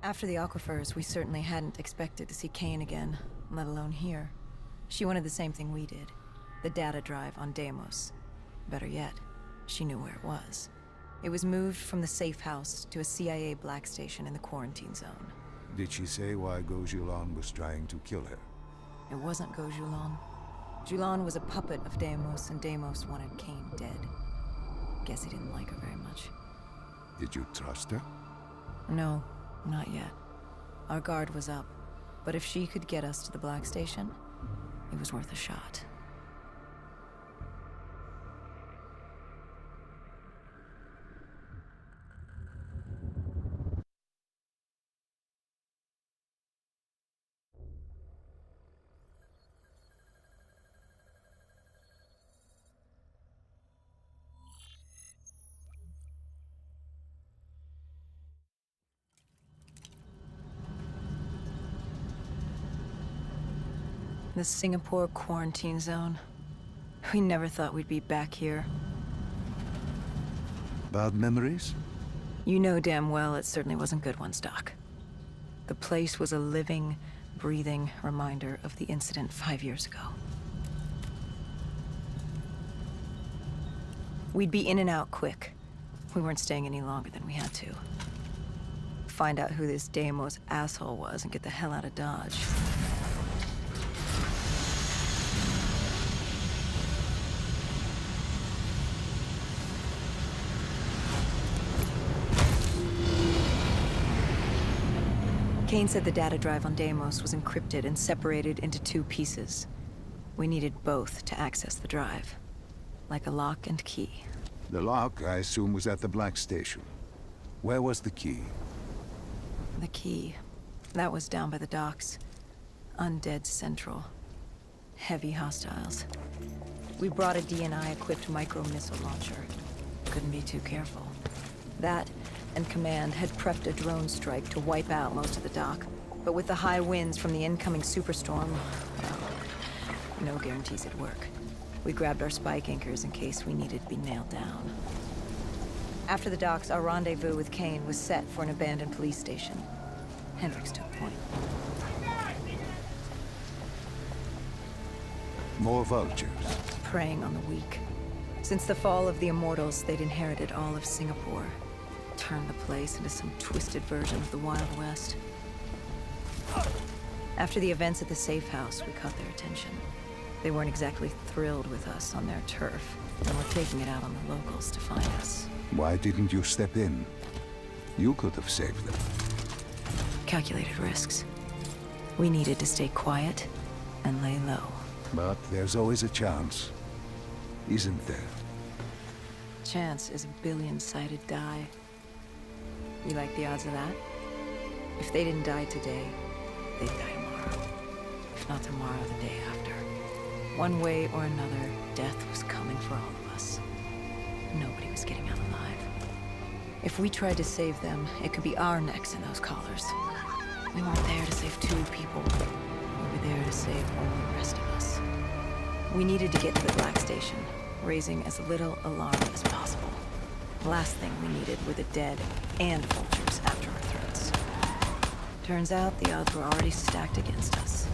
After the aquifers, we certainly hadn't expected to see Kane again, let alone here. She wanted the same thing we did. The data drive on Deimos. Better yet, she knew where it was. It was moved from the safe house to a CIA black station in the quarantine zone. Did she say why Gojulan was trying to kill her? It wasn't Gojulan. Julan was a puppet of Deimos, and Deimos wanted Kane dead. Guess he didn't like her very much. Did you trust her? No, not yet. Our guard was up, but if she could get us to the black station, it was worth a shot. The Singapore quarantine zone. We never thought we'd be back here. Bad memories? You know damn well it certainly wasn't good ones, Doc. The place was a living, breathing reminder of the incident 5 years ago. We'd be in and out quick. We weren't staying any longer than we had to. Find out who this Deimos asshole was and get the hell out of Dodge. Kane said the data drive on Deimos was encrypted and separated into 2 pieces. We needed both to access the drive. Like a lock and key. The lock, I assume, was at the black station. Where was the key? The key. That was down by the docks. Undead Central. Heavy hostiles. We brought a DNI-equipped micro-missile launcher. Couldn't be too careful. That and Command had prepped a drone strike to wipe out most of the dock. But with the high winds from the incoming superstorm, well, no guarantees it'd work. We grabbed our spike anchors in case we needed to be nailed down. After the docks, our rendezvous with Kane was set for an abandoned police station. Hendricks took point. More vultures. Preying on the weak. Since the fall of the Immortals, they'd inherited all of Singapore. Turned the place into some twisted version of the Wild West. After the events at the safe house, we caught their attention. They weren't exactly thrilled with us on their turf, and were taking it out on the locals to find us. Why didn't you step in? You could have saved them. Calculated risks. We needed to stay quiet and lay low. But there's always a chance, isn't there? Chance is a billion-sided die. You like the odds of that? If they didn't die today, they'd die tomorrow. If not tomorrow, the day after. One way or another, death was coming for all of us. Nobody was getting out alive. If we tried to save them, it could be our necks in those collars. We weren't there to save 2 people. We were there to save all the rest of us. We needed to get to the Black Station, raising as little alarm as possible. The last thing we needed were the dead and vultures after our throats. Turns out the odds were already stacked against us.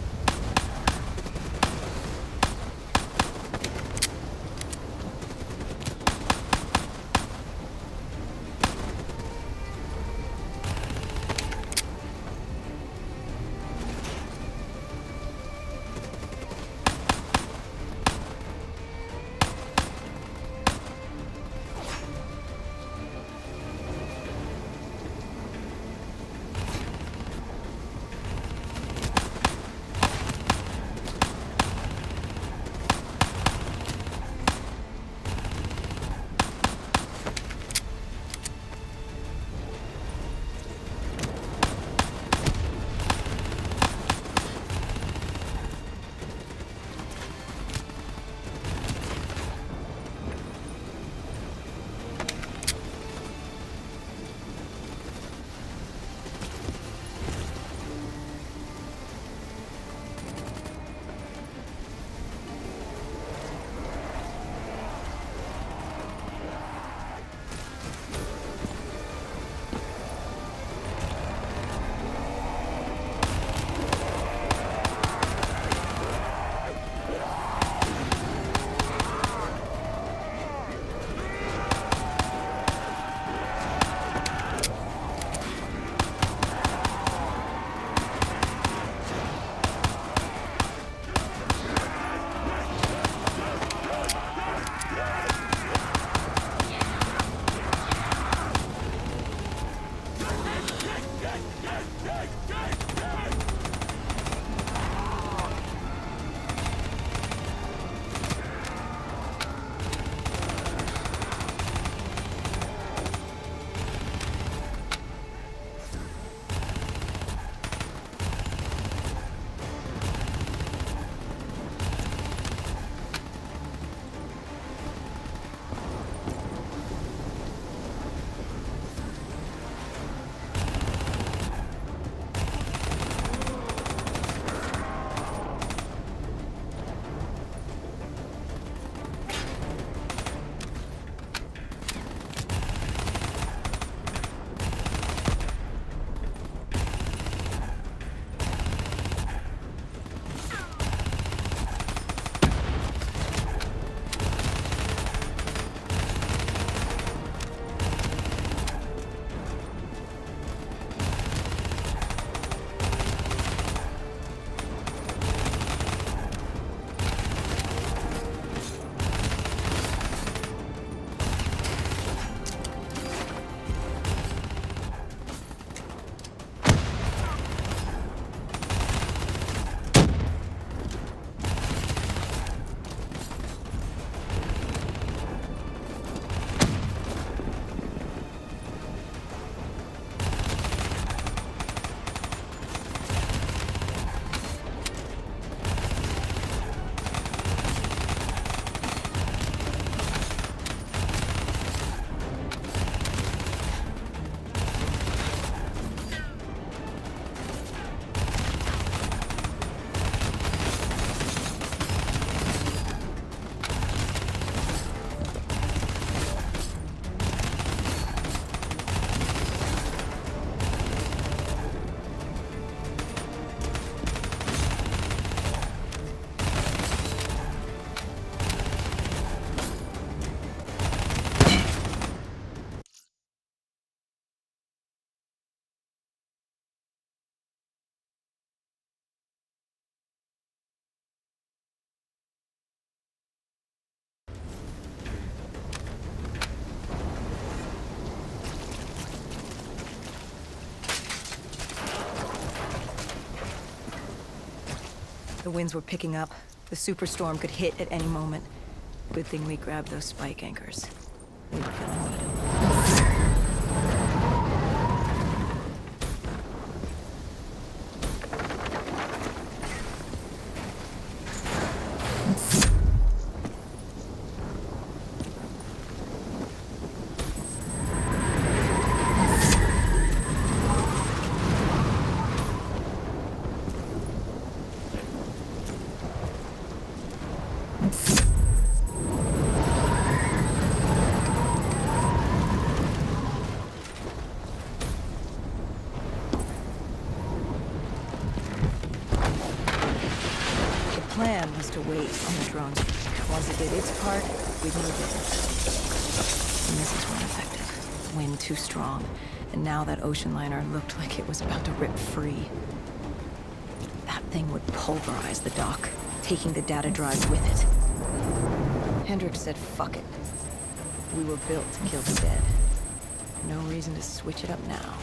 The winds were picking up. The superstorm could hit at any moment. Good thing we grabbed those spike anchors. We were gonna need them. The plan was to wait on the drones. Once it did its part, we'd move it. And this is when effective. Wind too strong. And now that ocean liner looked like it was about to rip free. That thing would pulverize the dock, taking the data drives with it. Hendricks said, fuck it. We were built to kill the dead. No reason to switch it up now.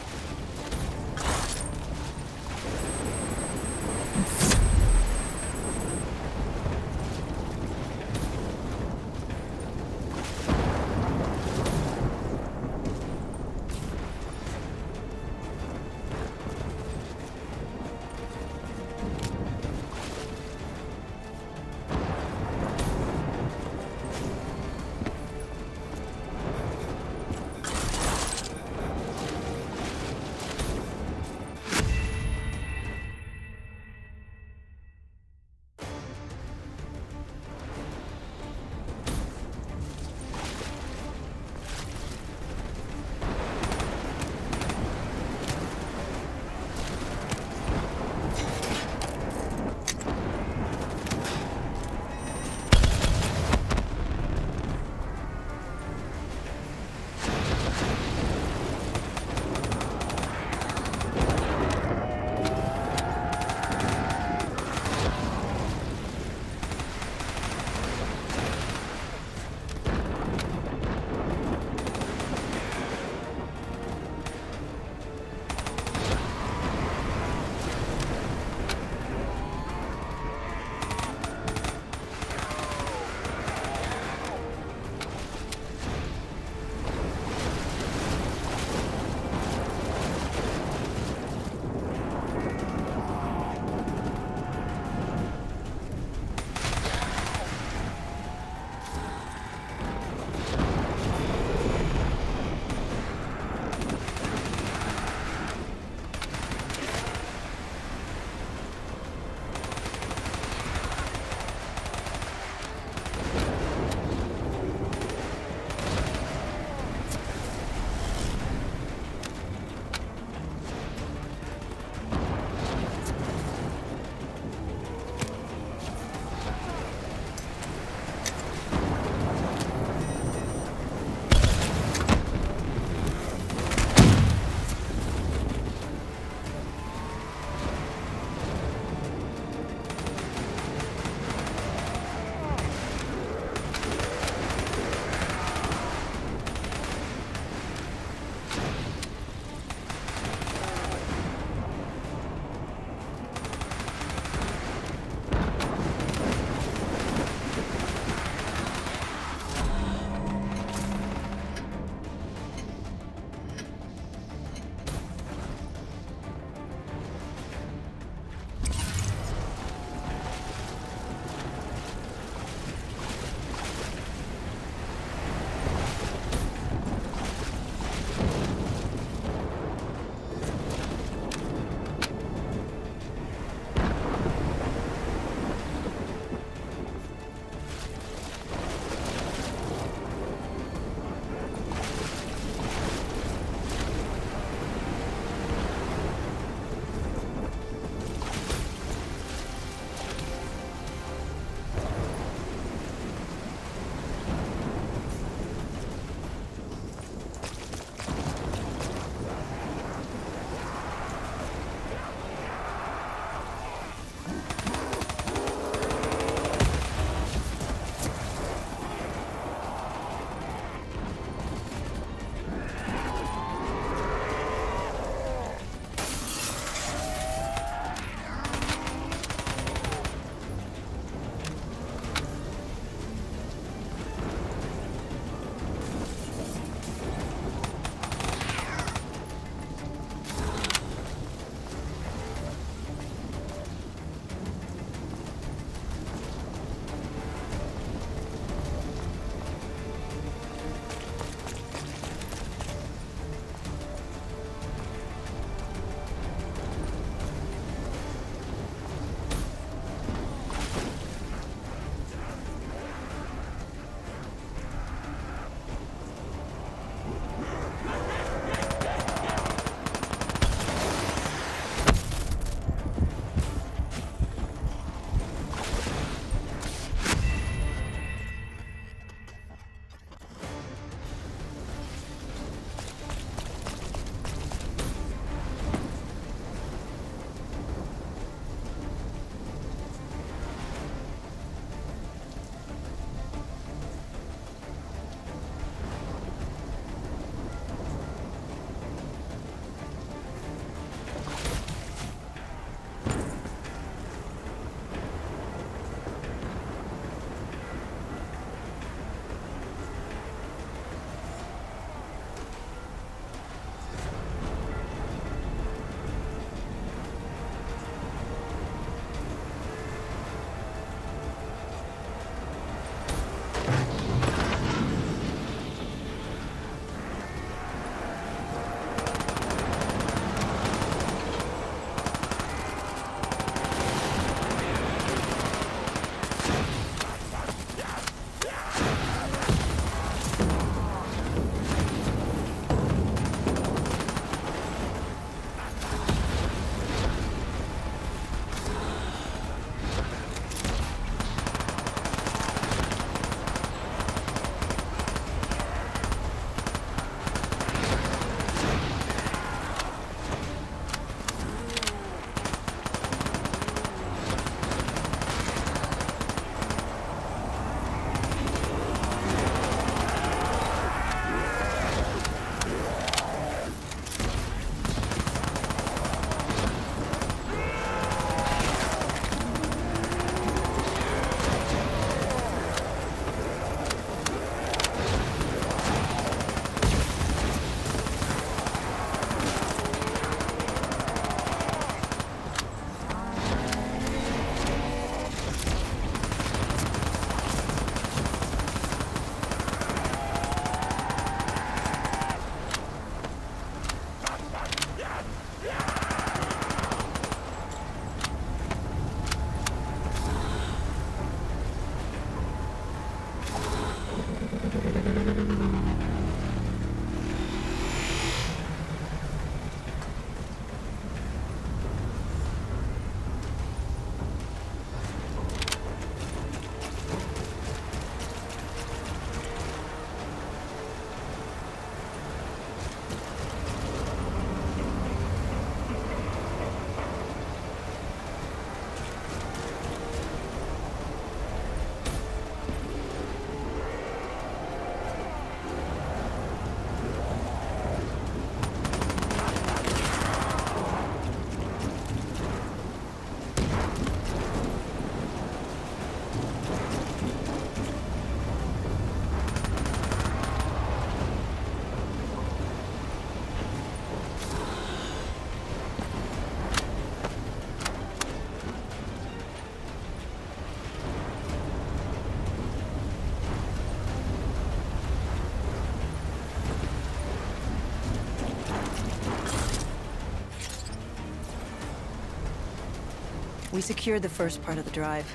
We secured the first part of the drive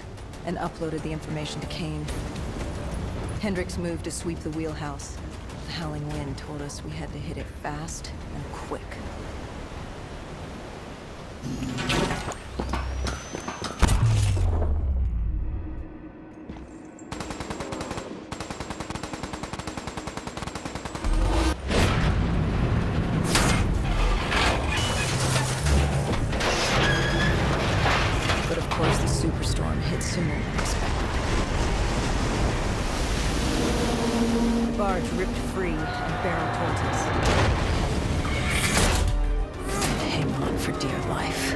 and uploaded the information to Kane. Hendricks moved to sweep the wheelhouse. The howling wind told us we had to hit it fast and quick. But of course, the superstorm hit sooner than expected. The barge ripped free and barreled towards us. Hang on for dear life.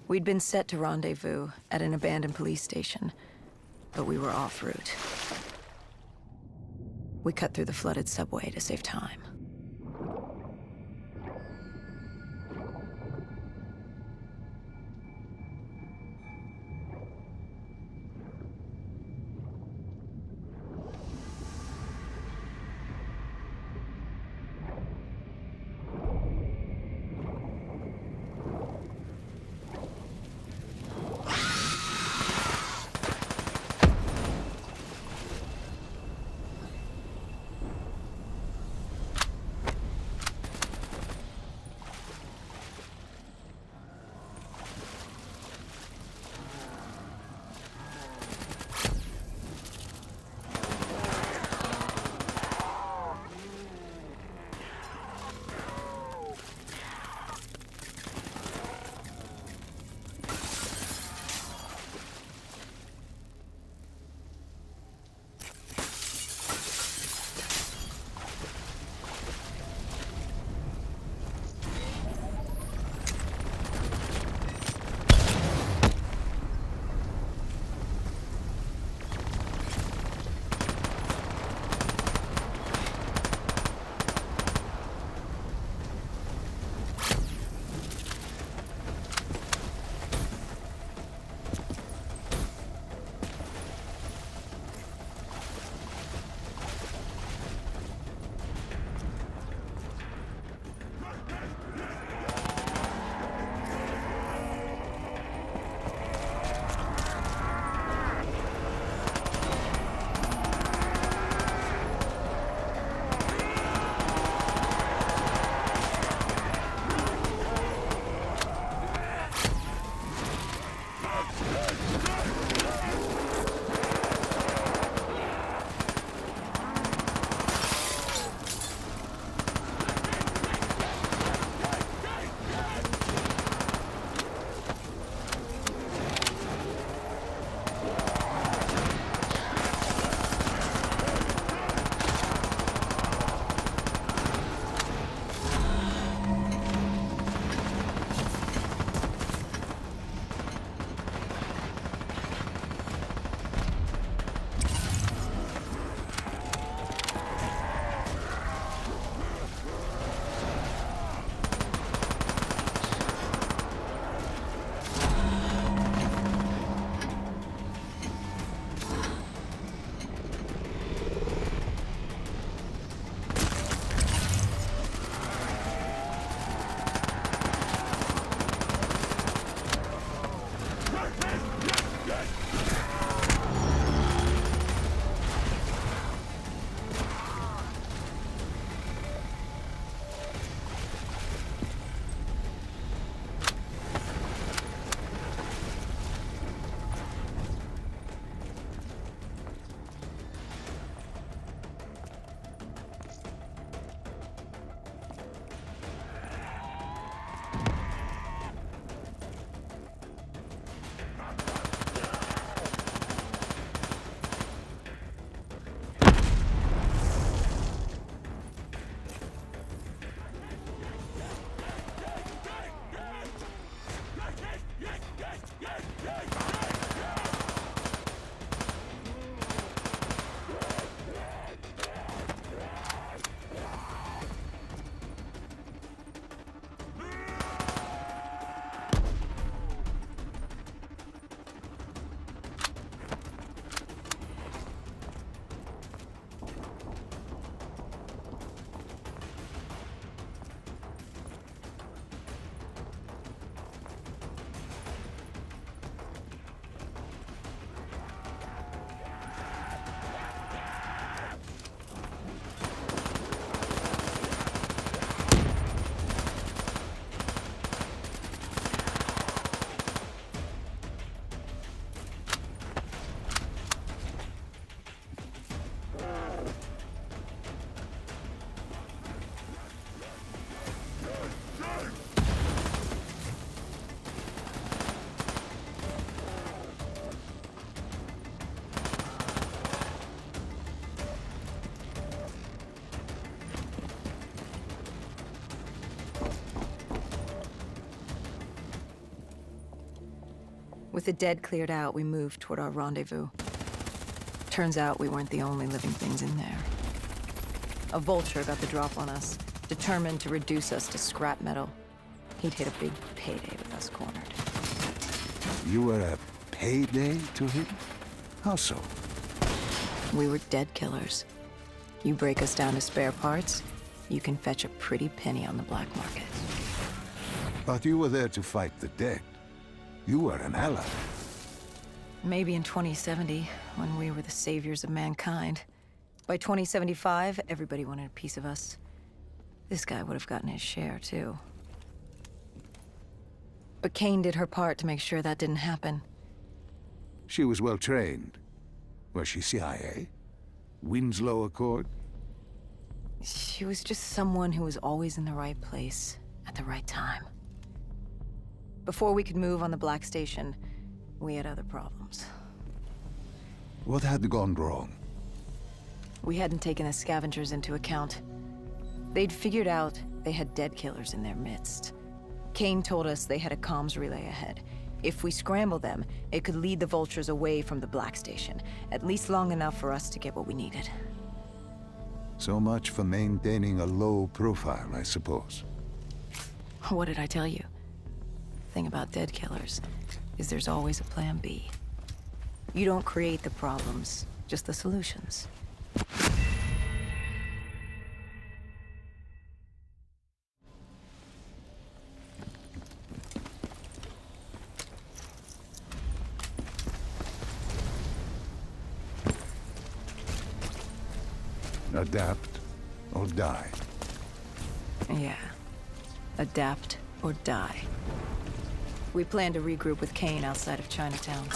We'd been set to rendezvous at an abandoned police station, but we were off route. We cut through the flooded subway to save time. With the dead cleared out, we moved toward our rendezvous. Turns out we weren't the only living things in there. A vulture got the drop on us, determined to reduce us to scrap metal. He'd hit a big payday with us cornered. You were a payday to him? How so? We were dead killers. You break us down to spare parts, you can fetch a pretty penny on the black market. But you were there to fight the dead. You were an ally. Maybe in 2070, when we were the saviors of mankind. By 2075, everybody wanted a piece of us. This guy would have gotten his share, too. But Kane did her part to make sure that didn't happen. She was well trained. Was she CIA? Winslow Accord? She was just someone who was always in the right place at the right time. Before we could move on the Black Station, we had other problems. What had gone wrong? We hadn't taken the scavengers into account. They'd figured out they had dead killers in their midst. Kane told us they had a comms relay ahead. If we scrambled them, it could lead the vultures away from the Black Station, at least long enough for us to get what we needed. So much for maintaining a low profile, I suppose. What did I tell you? The thing about dead killers is there's always a plan B. You don't create the problems, just the solutions. Adapt or die. Yeah. Adapt or die. We plan to regroup with Kane outside of Chinatown.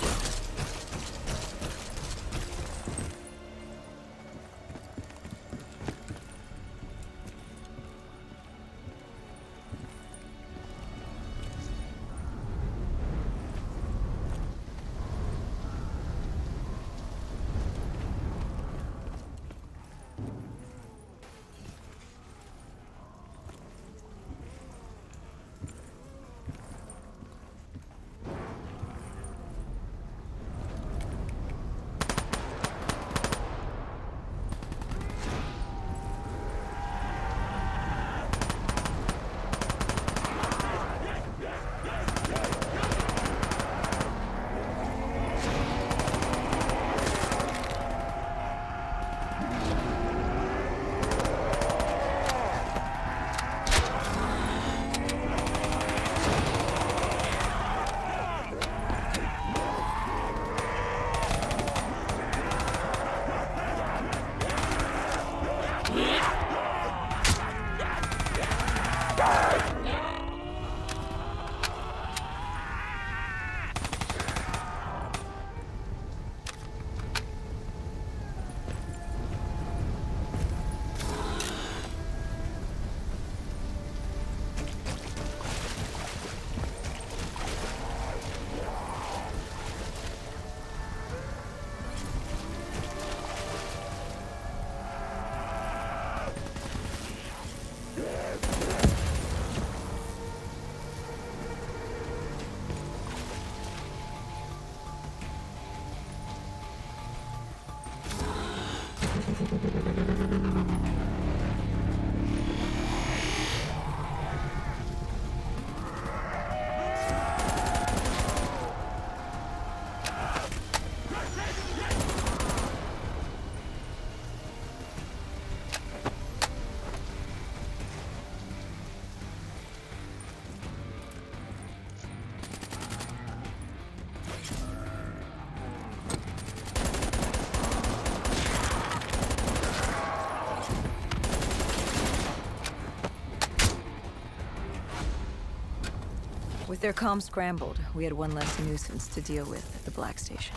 With their comms scrambled, we had one less nuisance to deal with at the Black Station.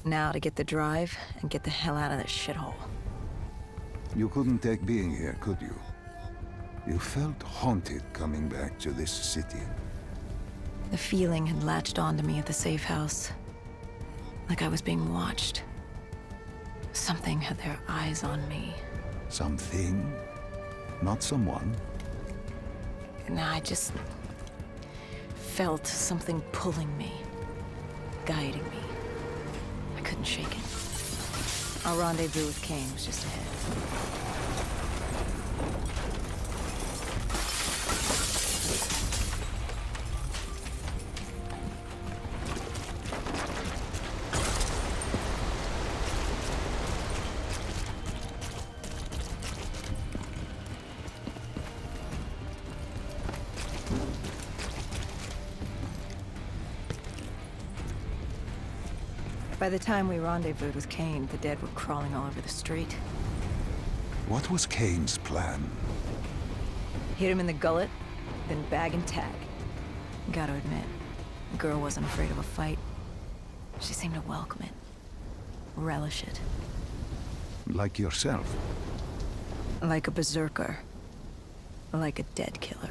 Now to get the drive and get the hell out of this shithole. You couldn't take being here, could you? You felt haunted coming back to this city. The feeling had latched onto me at the safe house. Like I was being watched. Something had their eyes on me. Something? Not someone? And I just felt something pulling me. guiding me. I couldn't shake it. Our rendezvous with Kane was just ahead. By the time we rendezvoused with Kane, the dead were crawling all over the street. What was Kane's plan? Hit him in the gullet, then bag and tag. Gotta admit, the girl wasn't afraid of a fight. She seemed to welcome it, relish it. Like yourself? Like a berserker. Like a dead killer.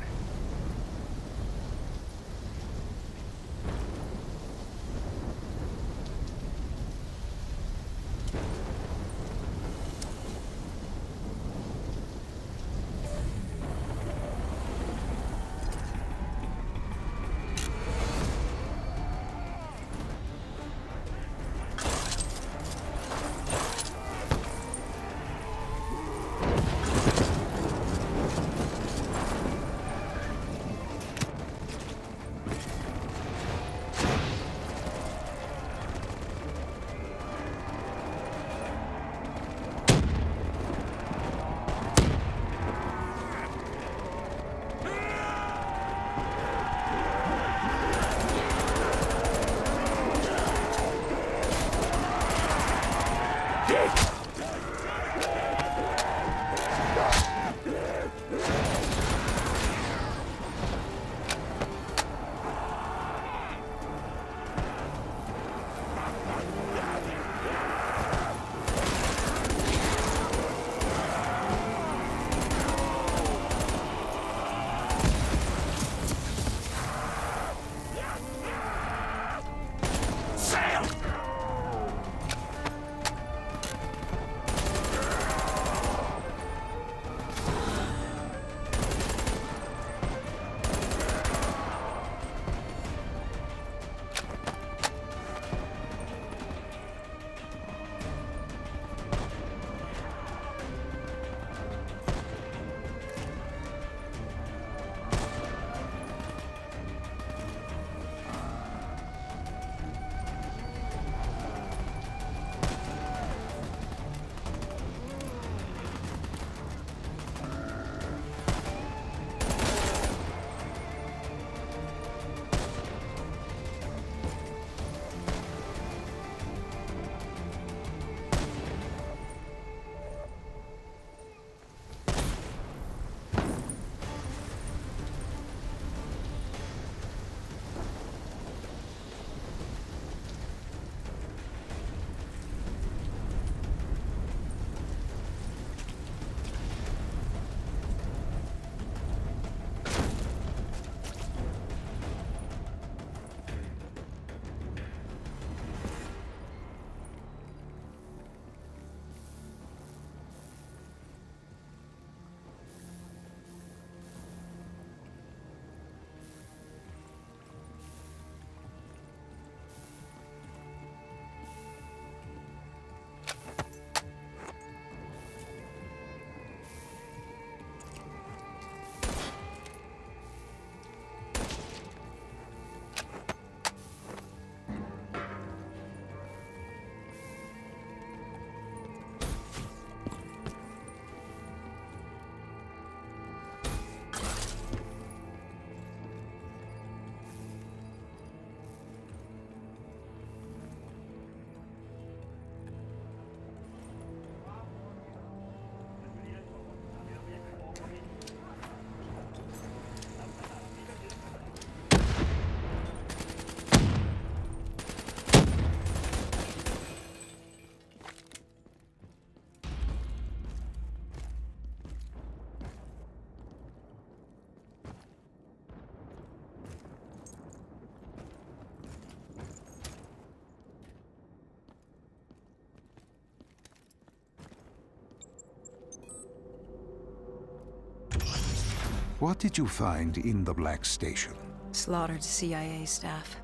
What did you find in the Black Station? Slaughtered CIA staff.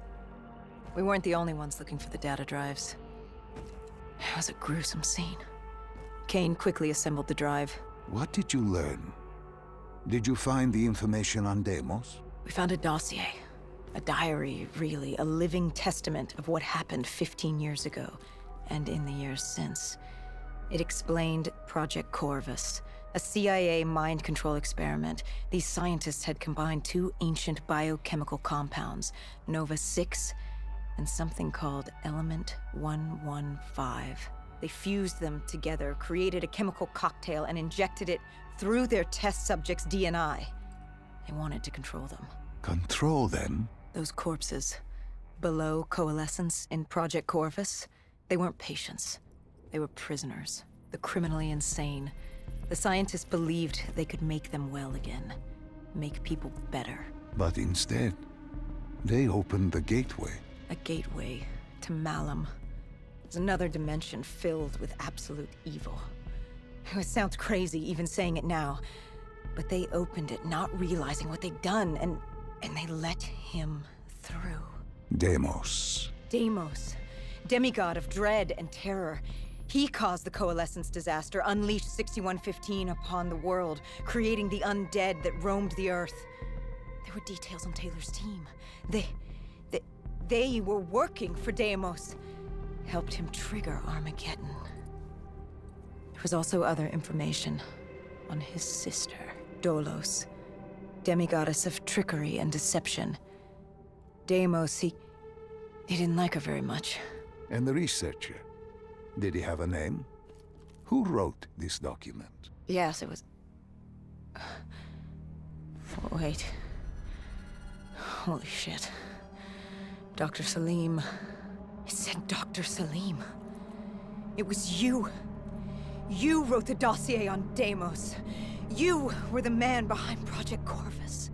We weren't the only ones looking for the data drives. It was a gruesome scene. Kane quickly assembled the drive. What did you learn? Did you find the information on Deimos? We found a dossier. A diary, really. A living testament of what happened 15 years ago, and in the years since. It explained Project Corvus, a CIA mind control experiment. These scientists had combined two ancient biochemical compounds, Nova-6 and something called Element 115. They fused them together, created a chemical cocktail, and injected it through their test subjects' DNI. They wanted to control them. Control them? Those corpses, below coalescence in Project Corvus, they weren't patients. They were prisoners, the criminally insane. The scientists believed they could make them well again, make people better. But instead, they opened the gateway. A gateway to Malum. It's another dimension filled with absolute evil. It sounds crazy even saying it now, but they opened it not realizing what they'd done, and they let him through. Deimos. Deimos, demigod of dread and terror. He caused the Coalescence disaster, unleashed 6115 upon the world, creating the undead that roamed the Earth. There were details on Taylor's team. They were working for Deimos. Helped him trigger Armageddon. There was also other information on his sister, Dolos, demigoddess of trickery and deception. Deimos, he didn't like her very much. And the researcher? Did he have a name? Who wrote this document? Yes, it was... Wait. Holy shit. Dr. Salim. It said Dr. Salim. It was you. You wrote the dossier on Deimos. You were the man behind Project Corvus.